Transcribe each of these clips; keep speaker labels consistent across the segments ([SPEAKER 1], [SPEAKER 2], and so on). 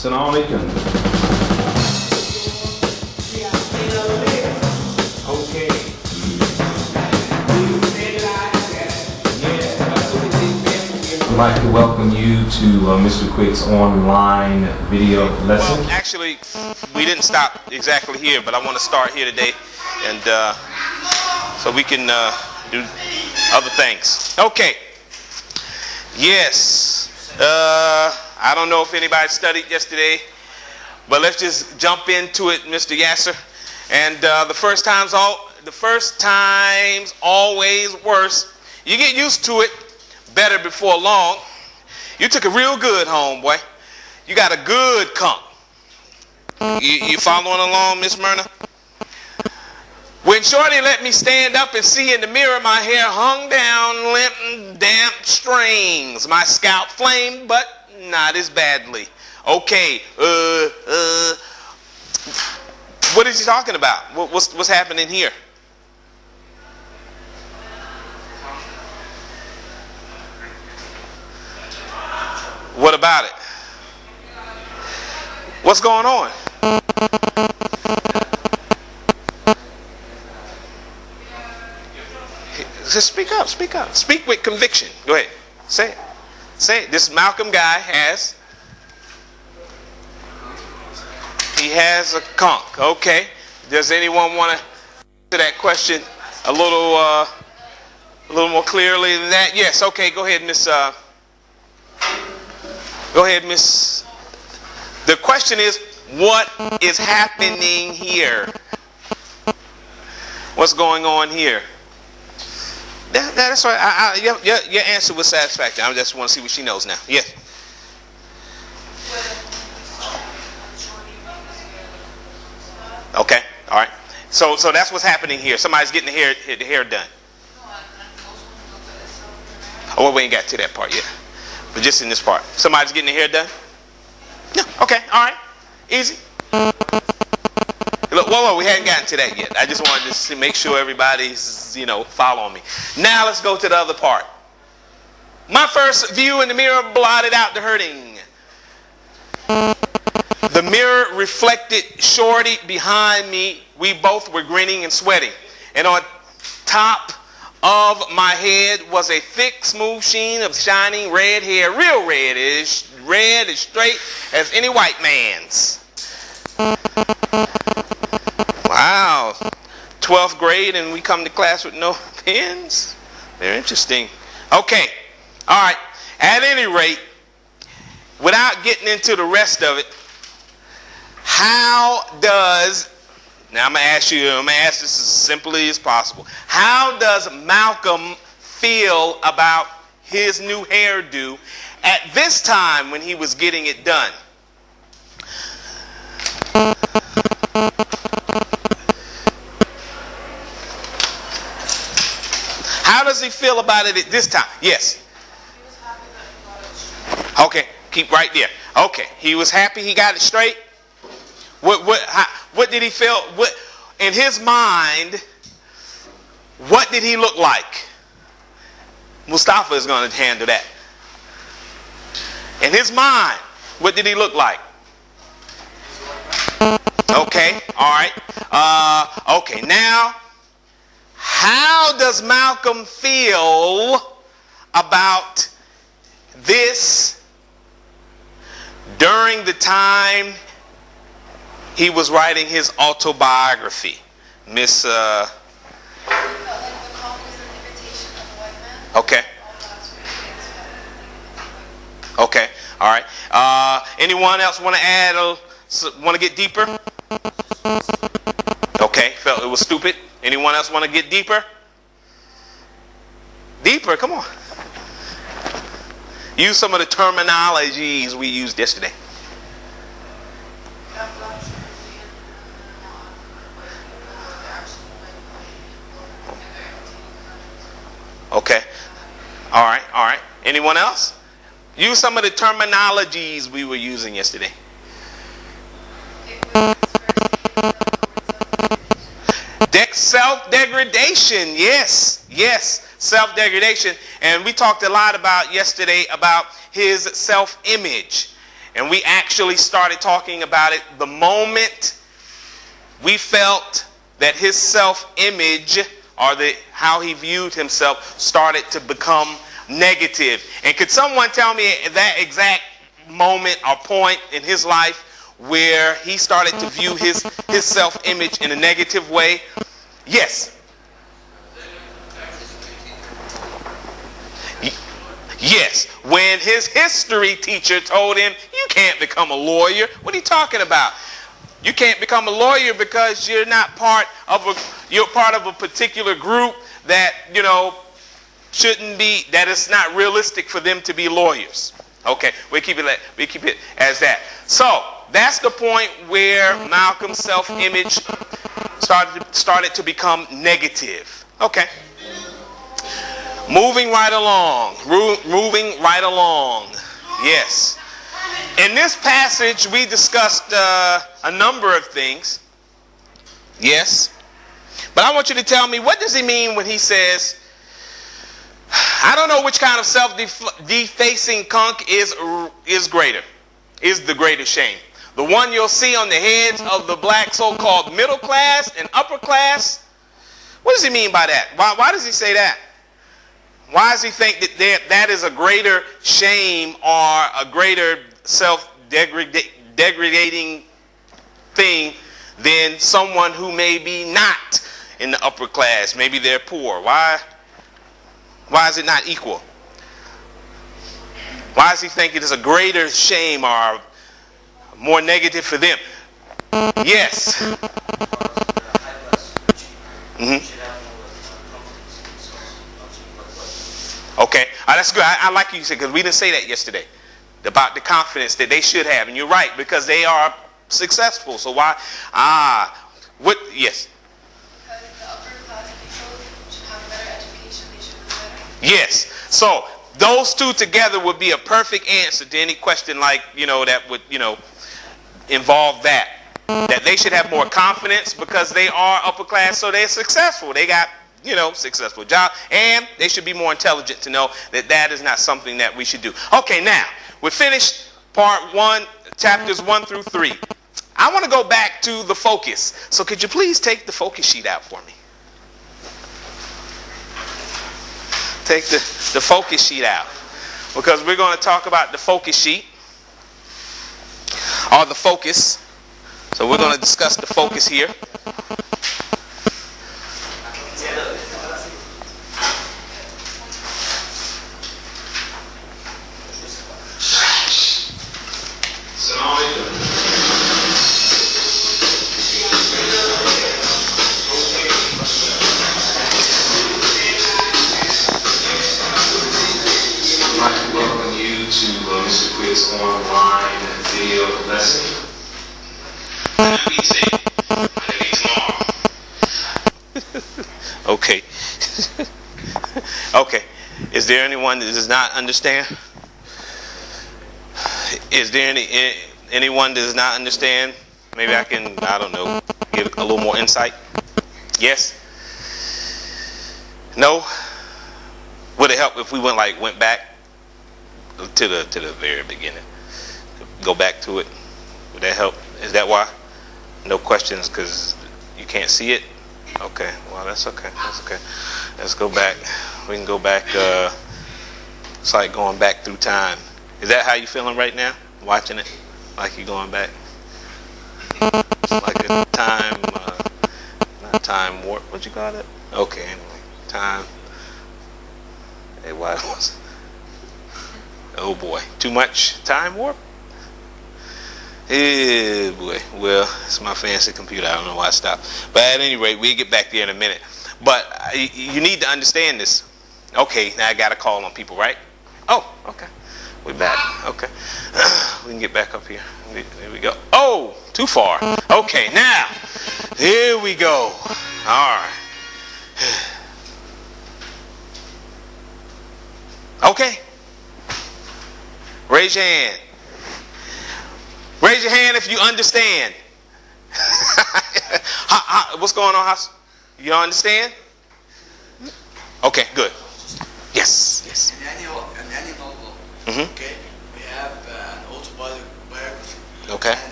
[SPEAKER 1] Assalamu alaikum. Okay. I'd like to welcome you to Mr. Quick's online video lesson.
[SPEAKER 2] Well, actually, we didn't stop exactly here, but I want to start here today, and so we can do other things. Okay. Yes. I don't know if anybody studied yesterday, but let's just jump into it, Mr. Yasser. And the first time's always worse. You get used to it better before long. You took it real good, homeboy. You got a good conk. You following along, Miss Myrna? When Shorty let me stand up and see in the mirror, my hair hung down limp and damp strings. My scalp flamed, but not as badly. Okay, what is he talking about? What's happening here? What about it? What's going on? Just speak up, speak up. Speak with conviction. Go ahead. Say it. Say it. This Malcolm guy has a conk. Okay. Does anyone want to answer that question a little more clearly than that? Yes. Okay. Go ahead, Miss. Go ahead, Miss. The question is, what is happening here? What's going on here? That's right. Your answer was satisfactory. I just want to see what she knows now. Yes. Okay. All right. So that's what's happening here. Somebody's getting the hair done. Oh, well, we ain't got to that part yet. But just in this part. Somebody's getting the hair done? Yeah. Okay. All right. Easy. Look, whoa, we hadn't gotten to that yet. I just wanted to make sure everybody's, following me. Now let's go to the other part. My first view in the mirror blotted out the hurting. The mirror reflected Shorty behind me. We both were grinning and sweating. And on top of my head was a thick, smooth sheen of shining red hair, real reddish, red as straight as any white man's. Wow, 12th grade and we come to class with no pens? Very interesting. Okay, all right. At any rate, without getting into the rest of it, now I'm going to ask this as simply as possible. How does Malcolm feel about his new hairdo at this time when he was getting it done? How does he feel about it at this time? Yes. Okay, keep right there. Okay, he was happy he got it straight. What did he feel? What in his mind? What did he look like? Mustafa is going to handle that. In his mind, what did he look like? Okay, all right. Okay, now, how does Malcolm feel about this during the time he was writing his autobiography? Miss, Okay. Okay, all right. Anyone else want to add, want to get deeper? Okay, felt it was stupid. Anyone else want to get deeper? Deeper, come on. Use some of the terminologies we used yesterday. Okay. All right, all right. Anyone else? Use some of the terminologies we were using yesterday. Self-degradation, yes, self-degradation. And we talked a lot about yesterday about his self-image And we actually started talking about it the moment we felt that his self-image, or how he viewed himself, started to become negative. And could someone tell me that exact moment or point in his life where he started to view his self-image in a negative way? Yes. Yes, when his history teacher told him, you can't become a lawyer. What are you talking about? You can't become a lawyer because you're not part of a particular group that, shouldn't be, that it's not realistic for them to be lawyers. Okay, we keep it as that. So that's the point where Malcolm's self-image started to become negative. Okay. Moving right along. Yes. In this passage, we discussed a number of things. Yes. But I want you to tell me, what does he mean when he says, I don't know which kind of self-defacing conk is the greater shame. The one you'll see on the heads of the black so-called middle class and upper class? What does he mean by that? Why does he say that? Why does he think that is a greater shame or a greater self-degrading thing than someone who may be not in the upper class? Maybe they're poor. Why is it not equal? Why does he think it is a greater shame or more negative for them? Yes. Mm-hmm. Okay, that's good. I like you said, because we didn't say that yesterday about the confidence that they should have, and you're right, because they are successful. So why? What? Yes.
[SPEAKER 3] Because the upper class people should have a better education. They should be better.
[SPEAKER 2] Yes. So those two together would be a perfect answer to any question like that would involve that they should have more confidence because they are upper class, so they're successful. They got successful job, and they should be more intelligent to know that is not something that we should do. Okay, now we finished part 1, chapters 1 through 3. I want to go back to the focus. So could you please take the focus sheet out for me? Take the focus sheet out, because we're going to talk about the focus sheet or the focus. So we're going to discuss the focus here.
[SPEAKER 1] Online video lesson.
[SPEAKER 2] Okay. Okay. Is there anyone that does not understand? Is there anyone that does not understand? Maybe I can, I don't know, give a little more insight. Yes? No? Would it help if we went back to the very beginning? Go back to it. Would that help? Is that why? No questions because you can't see it? Okay. Well, that's okay. That's okay. Let's go back. We can go back. It's like going back through time. Is that how you feeling right now? Watching it? Like you're going back? It's like a time, not time warp. What you call it? Okay. Anyway. Time. Hey, why was it? Oh boy, too much time warp? Eh, boy. Well, it's my fancy computer. I don't know why I stopped. But at any rate, we'll get back there in a minute. But you need to understand this. Okay, now I got to call on people, right? Oh, okay. We're back. Okay. We can get back up here. There we go. Oh, too far. Okay, now, here we go. All right. Okay. Raise your hand. Raise your hand if you understand. What's going on, Haas? You understand? Okay, good. Yes, yes.
[SPEAKER 4] In any novel,
[SPEAKER 2] Mm-hmm.
[SPEAKER 4] okay, we have an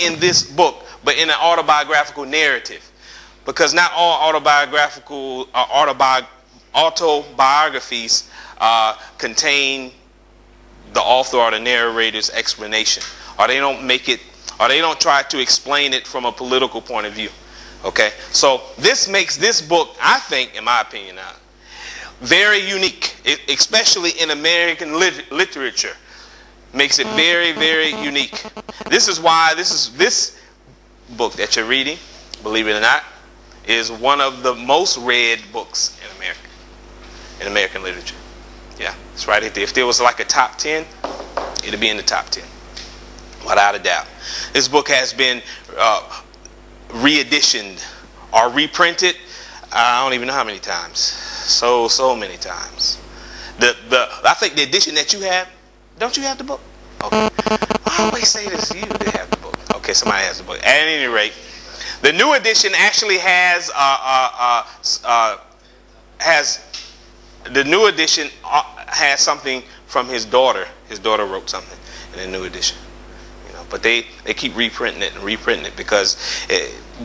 [SPEAKER 2] in this book, but in an autobiographical narrative. Because not all autobiographies contain the author or the narrator's explanation, or they don't make it, or they don't try to explain it from a political point of view. Okay, so this makes this book, I think, in my opinion, very unique, especially in American literature. Makes it very, very unique. This is why this book that you're reading, believe it or not, is one of the most read books in America, in American literature. Yeah, it's right there. If there was like a top 10, it'd be in the top 10, without a doubt. This book has been re-editioned or reprinted, I don't even know how many times. So many times. I think the edition that you have, don't you have the book? Okay. I always say this, you did have the book. Okay, somebody has the book. At any rate, the new edition actually has the new edition has something from his daughter. His daughter wrote something in the new edition. You know, but they keep reprinting it because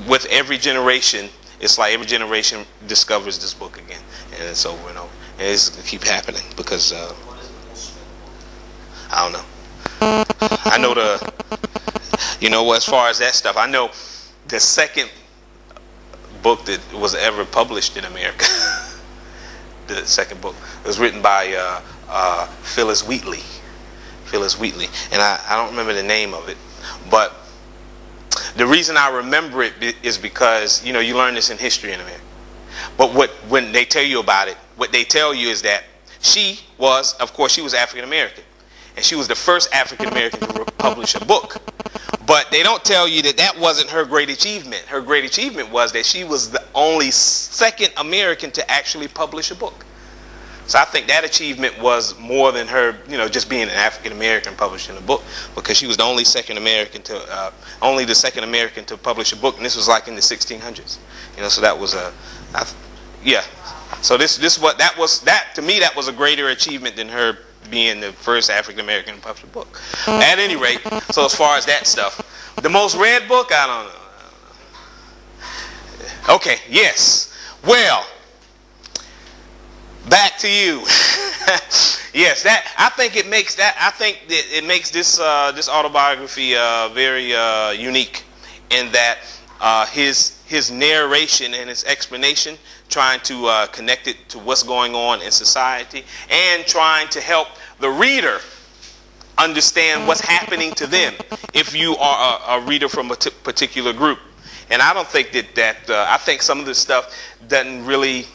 [SPEAKER 2] with every generation, it's like every generation discovers this book again, and it's over and over. And it's going to keep happening because I don't know. I know as far as that stuff, I know the second book that was ever published in America. The second book was written by Phyllis Wheatley. And I don't remember the name of it, but the reason I remember it is because you learn this in history in America. But when they tell you about it, what they tell you is that she was African American, and she was the first African American to publish a book. But they don't tell you that wasn't her great achievement. Her great achievement was that she was the only second American to actually publish a book. So I think that achievement was more than her, just being an African American publishing a book, because she was the only second American to publish a book, and this was like in the 1600s. So that was So that to me that was a greater achievement than her being the first African American to publish a book. At any rate, so as far as that stuff, the most read book, I don't know. Okay, yes. Well, back to you. Yes, I think it makes this this autobiography very unique in that his narration and his explanation, trying to connect it to what's going on in society, and trying to help the reader understand what's happening to them if you are a reader from a particular group. And I don't think I think some of this stuff doesn't really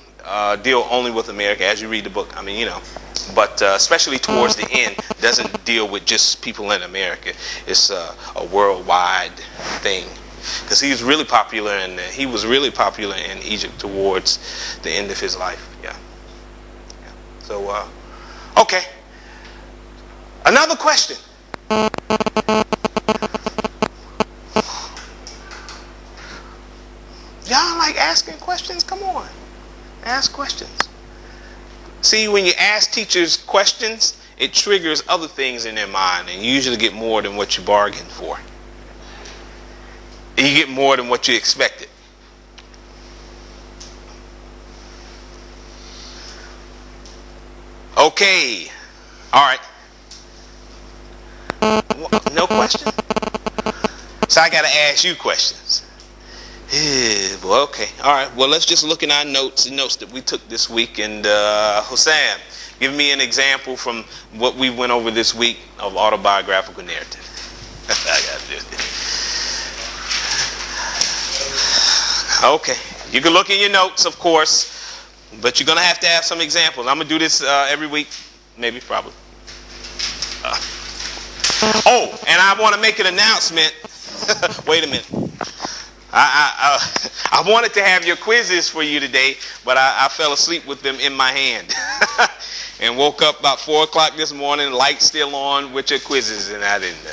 [SPEAKER 2] deal only with America as you read the book. I mean, but especially towards the end, doesn't deal with just people in America. It's a worldwide thing. Because he was really popular in Egypt towards the end of his life. Yeah. So, okay. Another question. Y'all like asking questions? Come on. Ask questions. See, when you ask teachers questions, it triggers other things in their mind, and you usually get more than what you bargained for. You get more than what you expected. Okay. All right. No question? So I got to ask you questions. Well, okay. All right. Well, let's just look in our notes that we took this week. And Hosam, give me an example from what we went over this week of autobiographical narrative. I got to do it. Okay, you can look in your notes, of course, but you're going to have some examples. I'm going to do this every week, maybe, probably. And I want to make an announcement. Wait a minute. I wanted to have your quizzes for you today, but I fell asleep with them in my hand. And woke up about 4 o'clock this morning, lights still on with your quizzes, and I didn't.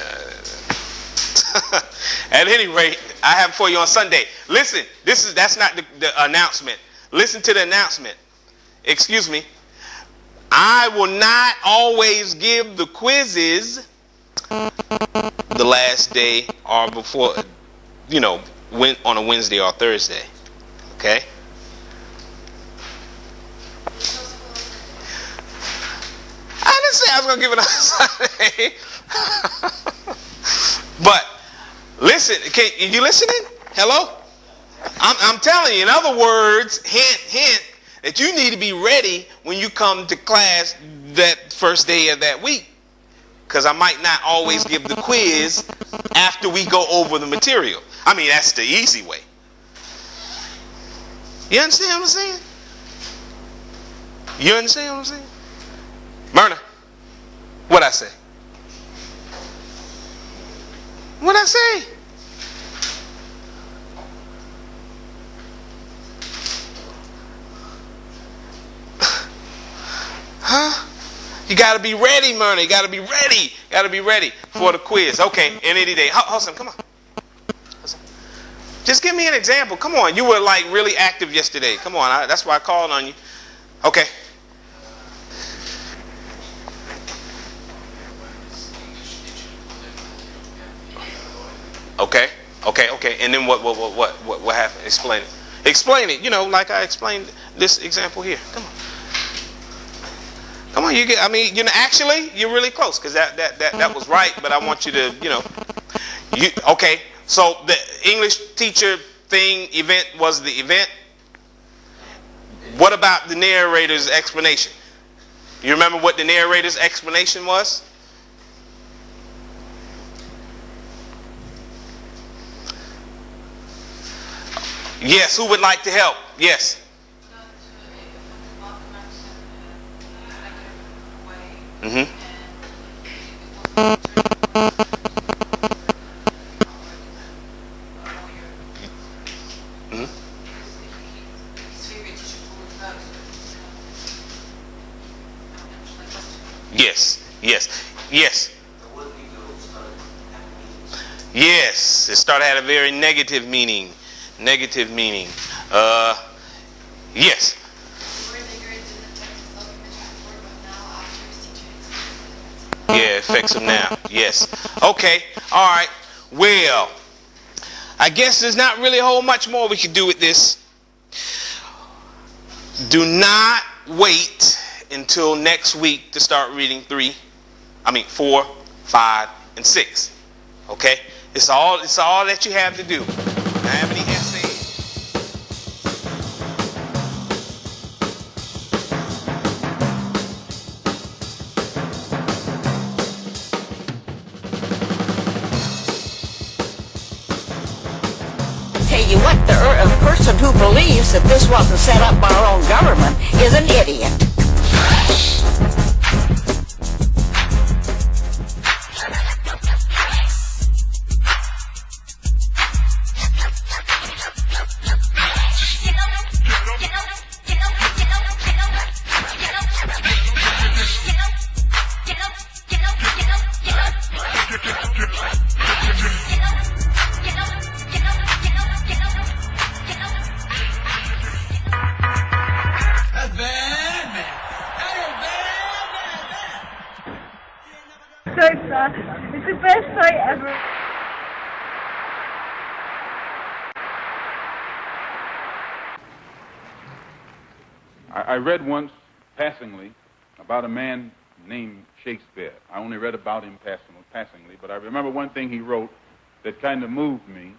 [SPEAKER 2] At any rate, I have for you on Sunday. Listen, that's not the announcement. Listen to the announcement. Excuse me. I will not always give the quizzes the last day or before, on a Wednesday or Thursday. Okay? I didn't say I was going to give it on Sunday. But listen, you listening? Hello? I'm telling you, in other words, hint, that you need to be ready when you come to class that first day of that week. Because I might not always give the quiz after we go over the material. I mean, that's the easy way. You understand what I'm saying? You understand what I'm saying? Myrna, what'd I say? What'd I say? Huh? You got to be ready, Myrna. You got to be ready. You got to be ready for the quiz. Okay, any day. Hudson, come on. Just give me an example. Come on. You were like really active yesterday. Come on. That's why I called on you. Okay. Okay. And then what happened? Explain it. Explain it. Like I explained this example here. Come on. Come on, actually, you're really close because that was right, but I want you to, okay. So the English teacher event was the event. What about the narrator's explanation? You remember what the narrator's explanation was? Yes, who would like to help? Yes. Mm-hmm. Yes, it started at a very negative meaning. Yes. Yeah, affects him now. Yes. Okay. All right. Well, I guess there's not really a whole much more we could do with this. Do not wait until next week to start reading 4, 5, and 6. Okay? It's all that you have to do. I have any essays?
[SPEAKER 4] Tell you what, the person who believes that this wasn't set up by our own government is an idiot.
[SPEAKER 5] It's the best night ever.
[SPEAKER 6] I read once, passingly, about a man named Shakespeare. I only read about him passingly, but I remember one thing he wrote that kind of moved me.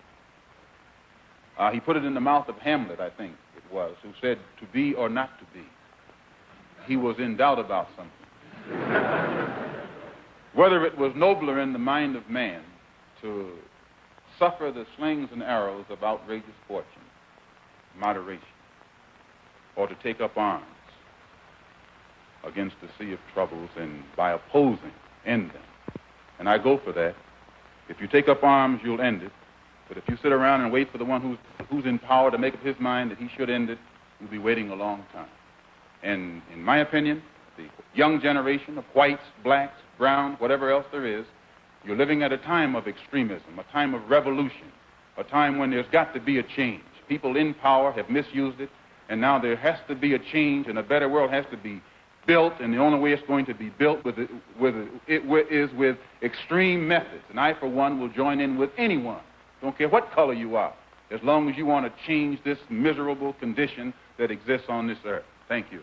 [SPEAKER 6] He put it in the mouth of Hamlet, I think it was, who said, "To be or not to be." He was in doubt about something. Whether it was nobler in the mind of man to suffer the slings and arrows of outrageous fortune, moderation, or to take up arms against the sea of troubles and by opposing, end them. And I go for that. If you take up arms, you'll end it. But if you sit around and wait for the one who's in power to make up his mind that he should end it, you'll be waiting a long time. And in my opinion, the young generation of whites, blacks, brown, whatever else there is, you're living at a time of extremism, a time of revolution, a time when there's got to be a change. People in power have misused it, and now there has to be a change, and a better world has to be built, and the only way it's going to be built is with extreme methods. And I, for one, will join in with anyone, don't care what color you are, as long as you want to change this miserable condition that exists on this earth. Thank you.